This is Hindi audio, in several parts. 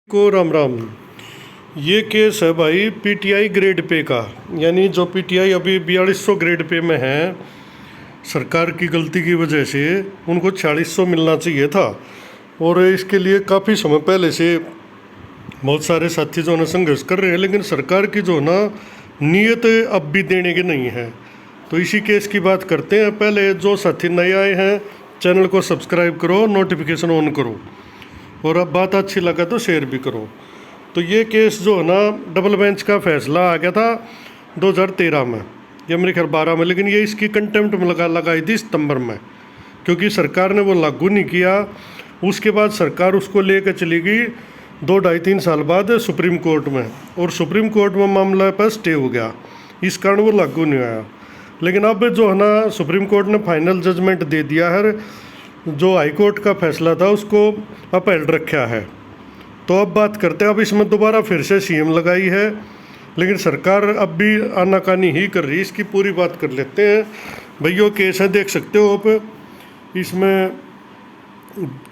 को राम राम। ये केस है भाई पीटीआई ग्रेड पे का, यानी जो पीटीआई अभी 4200 ग्रेड पे में है, सरकार की गलती की वजह से उनको 4600 मिलना चाहिए था। और इसके लिए काफ़ी समय पहले से बहुत सारे साथी जो है संघर्ष कर रहे हैं, लेकिन सरकार की जो ना नीयत अब भी देने की नहीं है। तो इसी केस की बात करते हैं। पहले जो साथी नए आए हैं, चैनल को सब्सक्राइब करो, नोटिफिकेशन ऑन करो, और अब बात अच्छी लगा तो शेयर भी करो। तो ये केस जो है ना, डबल बेंच का फैसला आ गया था 2013 में, या मेरे ख्याल 12 में, लेकिन ये इसकी कंटेम्प्ट में लगाई थी सितंबर में, क्योंकि सरकार ने वो लागू नहीं किया। उसके बाद सरकार उसको लेकर चली गई 2-2.5-3 साल बाद सुप्रीम कोर्ट में, और सुप्रीम कोर्ट में मामला पर स्टे हो गया, इस कारण वो लागू नहीं आया। लेकिन अब जो है ना, सुप्रीम कोर्ट ने फाइनल जजमेंट दे दिया है, जो हाई कोर्ट का फैसला था उसको अपहेल्ड रखा है। तो अब बात करते हैं। अब इसमें दोबारा फिर से सीएम लगाई है, लेकिन सरकार अब भी आनाकानी ही कर रही है। इसकी पूरी बात कर लेते हैं। भैया केस है, देख सकते हो आप। इसमें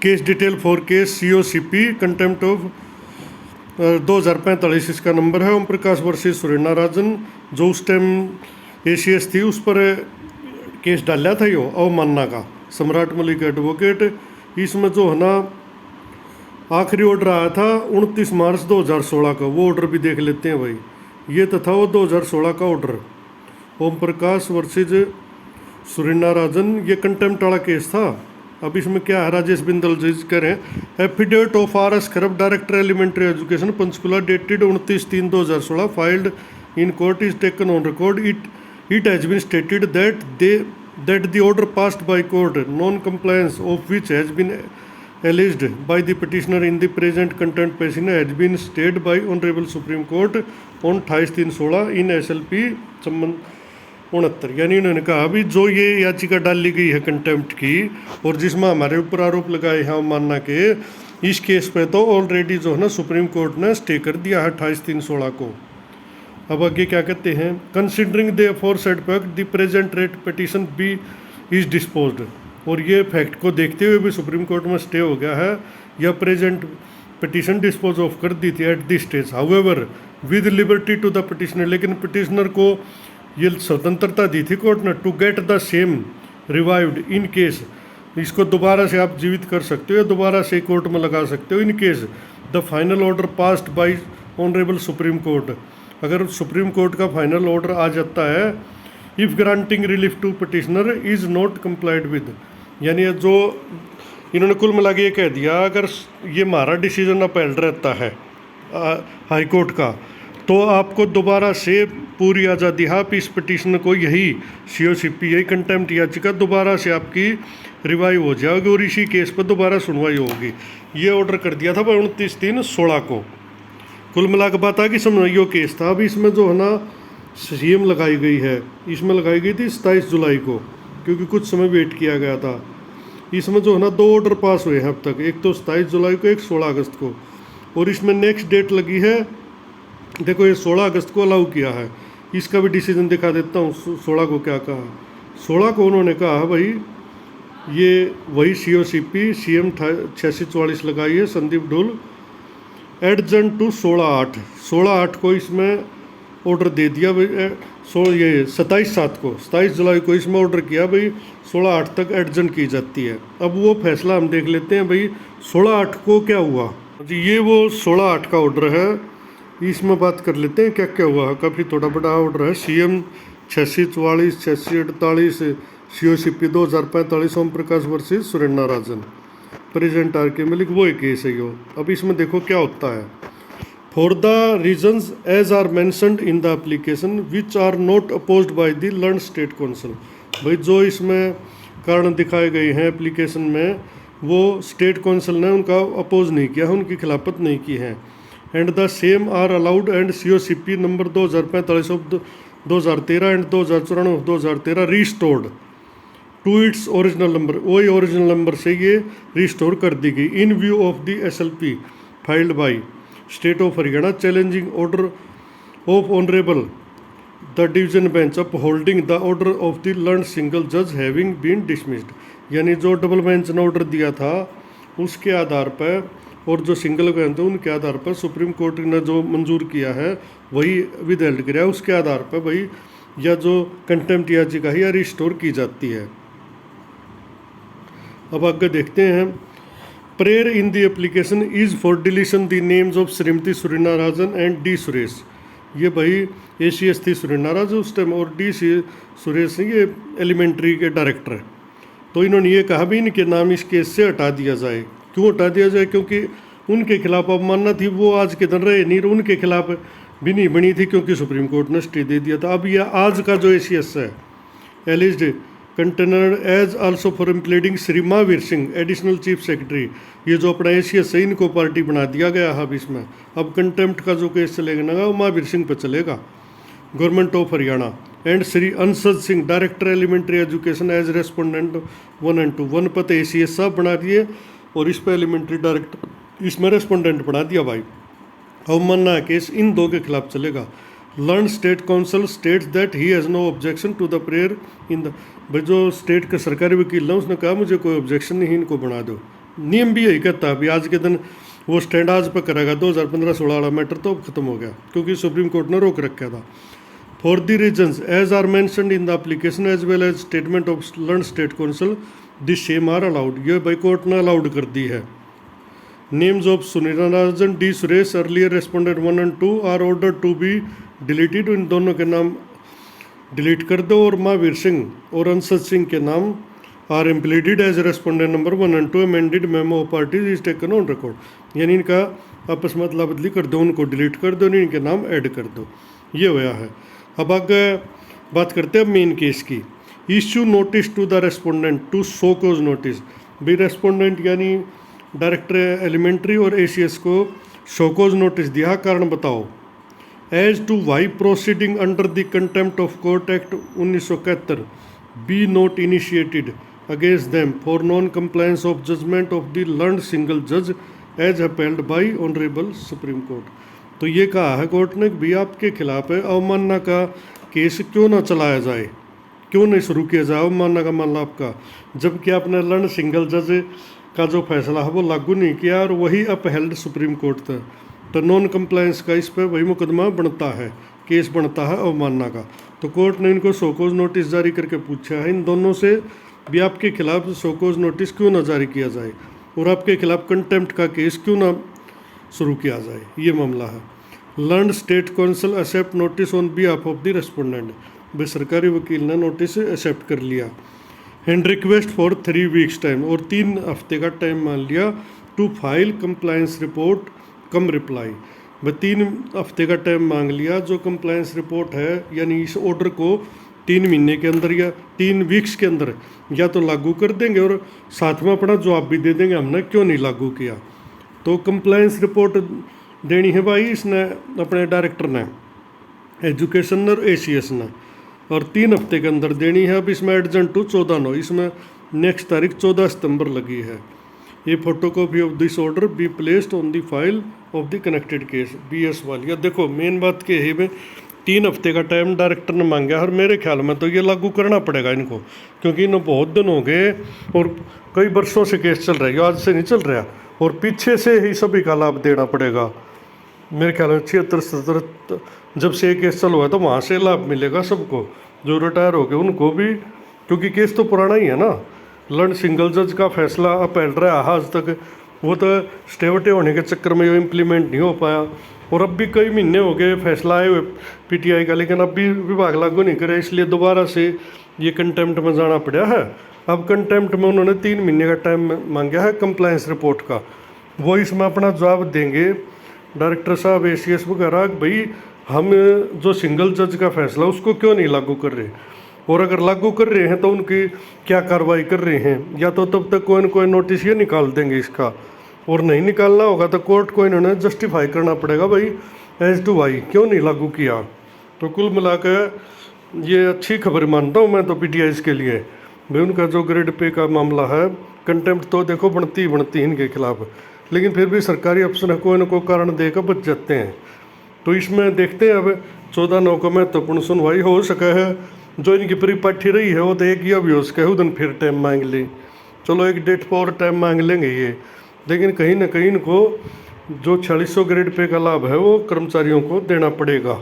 case detail for case COCP contempt of 2045 इसका नंबर है। ओम प्रकाश वर्सेस सुरेना राजन, जो उस टाइम ACS थी, उस पर केस डाला था यो अवमानना का, सम्राट मलिक एडवोकेट। इसमें जो है ना, आखिरी ऑर्डर आया था 29 मार्च 2016 का, वो ऑर्डर भी देख लेते हैं भाई। ये तो था वो 2016 का ऑर्डर, ओम प्रकाश वर्सेज सुरेना राजन, ये कंटेम्प्ट वाला केस था। अब इसमें क्या है, राजेश बिंदल जज करें, affidavit of RS Kharb, director elementary education Panchkula, dated 29/3/2016, filed in court, is taken on record. It has been stated that the order passed by court, non-compliance of which has been alleged by the petitioner in the present contempt petition, has been stayed by Honorable Supreme Court on 28/3/16 in SLP संबंध 69। यानी उन्होंने कहा अभी जो ये याचिका डाली गई है कंटेम्प्ट की, और जिसमें हमारे ऊपर आरोप लगाए हैं मानना के, इस केस पे तो ऑलरेडी जो है ना सुप्रीम कोर्ट ने स्टे कर दिया है 28/3/16 को। अब आगे क्या कहते हैं, considering the aforesaid fact the present writ petition be is disposed. और ये फैक्ट को देखते हुए भी सुप्रीम कोर्ट में स्टे हो गया है, या प्रेजेंट पिटीशन डिस्पोज ऑफ कर दी थी at this stage, however with liberty to the petitioner. लेकिन पिटिशनर को ये स्वतंत्रता दी थी कोर्ट ने, to get the same revived in case, इसको दोबारा से आप जीवित कर सकते हो या दोबारा से कोर्ट में लगा सकते हो, in case the final order passed by honourable supreme court. अगर सुप्रीम कोर्ट का फाइनल ऑर्डर आ जाता है, if granting relief to petitioner is not complied with, यानी जो इन्होंने कुल मिला के ये कह दिया, अगर ये हमारा डिसीजन अपहेल्ड रहता है हाई कोर्ट का, तो आपको दोबारा से पूरी आज़ादी, आप इस पिटिशन को यही COCP यही कंटेम्प्ट याचिका दोबारा से आपकी रिवाइव हो जाएगी, और इसी केस पर दोबारा सुनवाई होगी। ये ऑर्डर कर दिया था 29/3/16 को। कुल मिला के बात आ कि समझो केस था। अब इसमें जो है ना CM लगाई गई है, इसमें लगाई गई थी 27 जुलाई को, क्योंकि कुछ समय वेट किया गया था। इसमें जो है ना 2 ऑर्डर पास हुए हैं अब तक, एक तो 27 जुलाई को, एक 16 अगस्त को, और इसमें नेक्स्ट डेट लगी है, देखो ये 16 अगस्त को अलाउ किया है। इसका भी डिसीजन दिखा देता हूँ। 16 को क्या कहा, 16 को उन्होंने कहा भाई ये वही COCP CM 8644 लगाई है, संदीप ढोल, एडजन टू 16/8 को इसमें ऑर्डर दे दिया भाई। ये 27/7 को, 27 जुलाई को इसमें ऑर्डर किया भाई 16/8 तक एडजन की जाती है। अब वो फैसला हम देख लेते हैं भाई 16/8 को क्या हुआ जी। ये वो 16/8 का ऑर्डर है, इसमें बात कर लेते हैं क्या क्या हुआ। काफ़ी थोड़ा बड़ा ऑर्डर है। CM 8644, 8648, COCP 2045, Om Prakash versus सुरेना राजन, प्रेजेंट RK मलिक, वो एक केस है यो। अब इसमें देखो क्या होता है, for the reasons as are mentioned in the application which are not opposed by the learned state counsel. भाई जो इसमें कारण दिखाए गए हैं एप्लीकेशन में, वो स्टेट काउंसिल ने उनका अपोज नहीं किया है, उनकी खिलाफत नहीं की है। And the same are allowed and COCP number 2045 of 2013 and 2094 of 2013 restored to its original number, वही ओरिजिनल नंबर से ये रिस्टोर कर दी गई। In view of the SLP filed by state of Haryana challenging order of honourable the division bench upholding the order of the learned single जज हैविंग बीन डिसमिस्ड। यानी जो डबल बेंच ने ऑर्डर दिया था, उसके आधार पर और जो सिंगल ग्रांट है उनके आधार पर सुप्रीम कोर्ट ने जो मंजूर किया है वही विदहल्ड किया, उसके आधार पर वही या जो कंटेम्प्ट याचिका है या रिस्टोर की जाती है। अब आगे देखते हैं। Prayer in the application is for deletion the names of Shrimati Surina Rajan and D Suresh. ये भाई ACS थी सुरीना राजन उस टाइम और डी सुरेश ये एलिमेंट्री के डायरेक्टर है। तो इन्होंने ये कहा भी इनके नाम इस केस से हटा दिया जाए। क्यों हटा दिया जाए? क्योंकि उनके खिलाफ अवमानना थी, वो आज के दिन रहे नहीं, उनके खिलाफ भी नहीं बनी थी क्योंकि सुप्रीम कोर्ट ने स्टे दे दिया था। अब यह आज का जो ACS है alleged contemnor as also for impleading Shri Mahavir Singh additional chief secretary, ये जो अपना ACS है इनको पार्टी बना दिया गया है। अब इसमें अब कंटेम्प्ट का जो केस चलेगा ना वो महावीर सिंह पर चलेगा, government of Haryana. And Shri Ansad Singh director elementary education as respondent 1 and 2, 1 पर ACS साहब बना दिए और इस पर एलिमेंट्री डायरेक्टर इसमें रेस्पोंडेंट बना दिया भाई। अवमानना केस इन दो के खिलाफ चलेगा। Learned state counsel states that he has no objection to the prayer in the, भाई जो स्टेट का सरकारी वकील है उसने कहा मुझे कोई ऑब्जेक्शन नहीं, इनको बना दो। नियम भी यही कहता है। अभी आज के दिन वो स्टैंड आज पर करेगा, 2015-16 वाला मैटर तो खत्म हो गया क्योंकि सुप्रीम कोर्ट ने रोक रखा था। For the reasons as are mentioned in the application as well as statement of learn state counsel this same are allowed, ये भाई कोर्ट ने अलाउड कर दी है। Names of Sunita Rajan D Suresh earlier respondent 1 and 2 are order to be deleted, इन दोनों के नाम डिलीट कर दो। और महावीर सिंह और अंसद सिंह के नाम are impleaded as respondent number 1 and 2 amended memo of parties is taken on record, यानी इनका आपस में अदला बदली कर दो, उनको डिलीट कर दो, इनके नाम ऐड कर दो। ये होया है। अब आगे बात करते हैं मेन केस की। Issue notice to the respondent to show cause notice, भी रेस्पोंडेंट यानी डायरेक्टर एलिमेंट्री और ACS को शोकोज नोटिस दिया, कारण बताओ। As to why proceeding under the contempt of court act 1971 be not initiated against them for non compliance of judgement of the learned single जज as appealed by honourable supreme court. तो ये कहा है कोर्ट ने कि भी आपके खिलाफ है अवमानना का केस क्यों ना चलाया जाए, क्यों नहीं शुरू किया जाए अवमानना का मामला आपका, जबकि आपने लर्नड सिंगल जज का जो फैसला है वो लागू नहीं किया और वही अपहेल्ड सुप्रीम कोर्ट था। तो नॉन कंप्लायंस का इस पर वही मुकदमा बनता है, केस बनता है अवमानना का। तो कोर्ट ने इनको शोकोज नोटिस जारी करके पूछा है इन दोनों से भी आपके खिलाफ शोकोज नोटिस क्यों ना जारी किया जाए और आपके खिलाफ कंटेम्प्ट का केस क्यों ना शुरू किया जाए, ये मामला है। Learned state counsel accept notice on behalf of the respondent, भाई सरकारी वकील ने नोटिस एक्सेप्ट कर लिया। And request for 3 weeks time, और 3 हफ्ते का टाइम मान लिया to file compliance report cum reply, भाई 3 हफ्ते का टाइम मांग लिया। जो कंप्लायंस रिपोर्ट है यानी इस ऑर्डर को 3 महीने के अंदर या 3 weeks के अंदर या तो लागू कर देंगे और साथ में अपना जवाब भी दे देंगे हमने क्यों नहीं लागू किया। तो कंप्लायंस रिपोर्ट देनी है भाई इसने अपने डायरेक्टर ने एजुकेशन और ACS ने, और 3 हफ्ते के अंदर देनी है। अब इसमें एडजेंट टू 14/9, इसमें नेक्स्ट तारीख 14 सितंबर लगी है। ये photocopy of this order be placed on the file of the connected case BS वाली। अब देखो मेन बात क्या है, 3 हफ्ते का टाइम डायरेक्टर ने मांगा और मेरे ख्याल में तो ये लागू करना पड़ेगा इनको, क्योंकि इन्हें बहुत दिन हो गए और कई वर्षों से केस चल रहा है, आज से नहीं चल रहा, और पीछे से ही सभी का लाभ देना पड़ेगा। मेरे ख्याल में 76-77 जब से ये केस चल हुआ है तो वहाँ से लाभ मिलेगा सबको, जो रिटायर हो गए उनको भी, क्योंकि केस तो पुराना ही है ना। लर्न सिंगल जज का फैसला अपील रहा है आज तक, वो तो स्टे होने के चक्कर में ये इम्प्लीमेंट नहीं हो पाया, और अब भी कई महीने हो गए फैसला आए हुए PTI का, लेकिन अब भी विभाग लागू नहीं करे, इसलिए दोबारा से ये कंटेम्प्ट में जाना पड़ा है। अब कंटेम्प्ट में उन्होंने 3 महीने का टाइम मांगा है कंप्लायंस रिपोर्ट का, वो इसमें अपना जवाब देंगे डायरेक्टर साहब ACS वगैरह, भाई हम जो सिंगल जज का फैसला उसको क्यों नहीं लागू कर रहे, और अगर लागू कर रहे हैं तो उनकी क्या कार्रवाई कर रहे हैं, या तो तब तक कोई न कोई नोटिस ये निकाल देंगे इसका, और नहीं निकालना होगा तो कोर्ट को इन्होंने जस्टिफाई करना पड़ेगा भाई एज टू वाई क्यों नहीं लागू किया। तो कुल मिलाकर ये अच्छी खबर मानता हूँ मैं तो PTIs के लिए, भाई उनका जो ग्रेड पे का मामला है, कंटेम्प्ट तो देखो बनती इनके खिलाफ, लेकिन फिर भी सरकारी अफसर है कोई न कोई कारण देकर बच जाते हैं। तो इसमें देखते हैं अब 14/9 को महत्वपूर्ण सुनवाई हो सका है, जो इनकी परिपाठी रही है वो तो एक ही अभी हो सका है, उधर फिर टाइम मांग ली, चलो एक डेट पर और टाइम मांग लेंगे ये, लेकिन कहीं ना कहीं इनको जो 4600 ग्रेड पे का लाभ है वो कर्मचारियों को देना पड़ेगा।